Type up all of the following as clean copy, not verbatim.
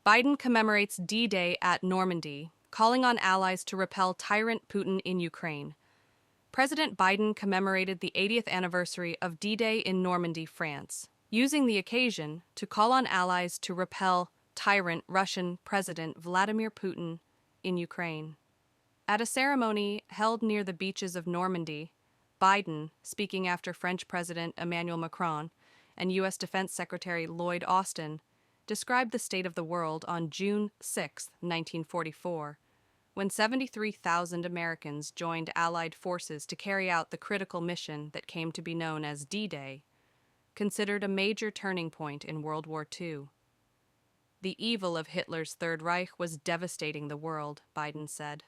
Biden commemorates D-Day at Normandy, calling on allies to repel tyrant Putin in Ukraine. President Biden commemorated the 80th anniversary of D-Day in Normandy, France, using the occasion to call on allies to repel tyrant Russian President Vladimir Putin in Ukraine. At a ceremony held near the beaches of Normandy, Biden, speaking after French President Emmanuel Macron and U.S. Defense Secretary Lloyd Austin, described the state of the world on June 6, 1944, when 73,000 Americans joined Allied forces to carry out the critical mission that came to be known as D-Day, considered a major turning point in World War II. The evil of Hitler's Third Reich was devastating the world, Biden said.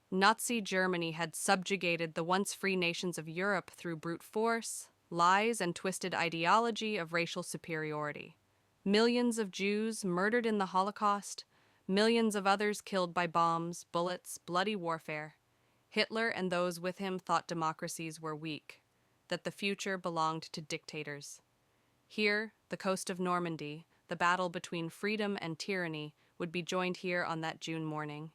Nazi Germany had subjugated the once free nations of Europe through brute force, lies, and twisted ideology of racial superiority. Millions of Jews murdered in the Holocaust, millions of others killed by bombs, bullets, bloody warfare. Hitler and those with him thought democracies were weak, that the future belonged to dictators. Here, the coast of Normandy, the battle between freedom and tyranny would be joined here on that June morning.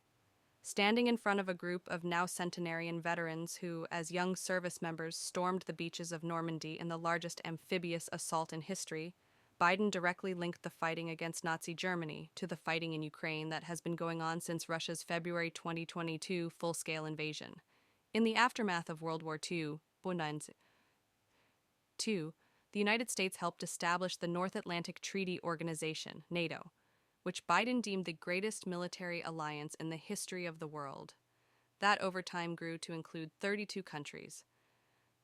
Standing in front of a group of now centenarian veterans who, as young service members, stormed the beaches of Normandy in the largest amphibious assault in history, Biden directly linked the fighting against Nazi Germany to the fighting in Ukraine that has been going on since Russia's February 2022 full-scale invasion. In the aftermath of World War II, the United States helped establish the North Atlantic Treaty Organization, NATO, which Biden deemed the greatest military alliance in the history of the world. That over time grew to include 32 countries.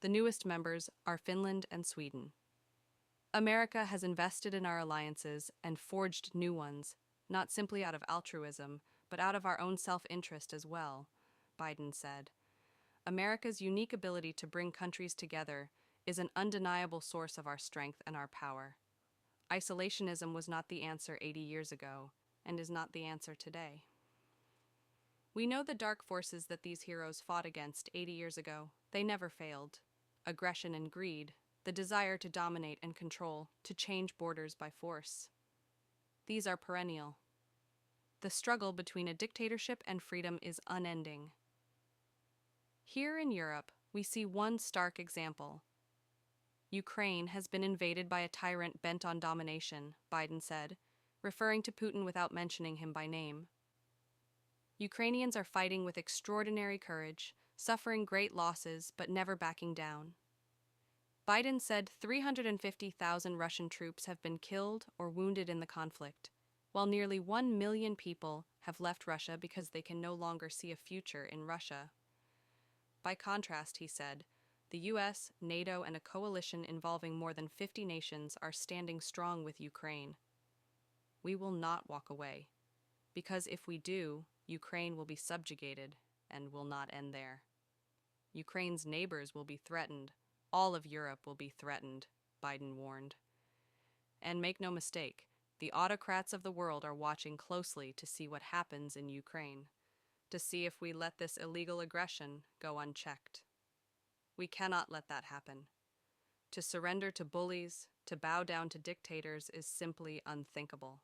The newest members are Finland and Sweden. America has invested in our alliances and forged new ones, not simply out of altruism, but out of our own self-interest as well, Biden said. America's unique ability to bring countries together is an undeniable source of our strength and our power. Isolationism was not the answer 80 years ago, and is not the answer today. We know the dark forces that these heroes fought against 80 years ago. They never failed. Aggression and greed, the desire to dominate and control, to change borders by force. These are perennial. The struggle between a dictatorship and freedom is unending. Here in Europe, we see one stark example. Ukraine has been invaded by a tyrant bent on domination, Biden said, referring to Putin without mentioning him by name. Ukrainians are fighting with extraordinary courage, suffering great losses, but never backing down. Biden said 350,000 Russian troops have been killed or wounded in the conflict, while nearly 1 million people have left Russia because they can no longer see a future in Russia. By contrast, he said, the U.S., NATO, and a coalition involving more than 50 nations are standing strong with Ukraine. We will not walk away, because if we do, Ukraine will be subjugated and will not end there. Ukraine's neighbors will be threatened. All of Europe will be threatened, Biden warned. And make no mistake, the autocrats of the world are watching closely to see what happens in Ukraine, to see if we let this illegal aggression go unchecked. We cannot let that happen. To surrender to bullies, to bow down to dictators is simply unthinkable.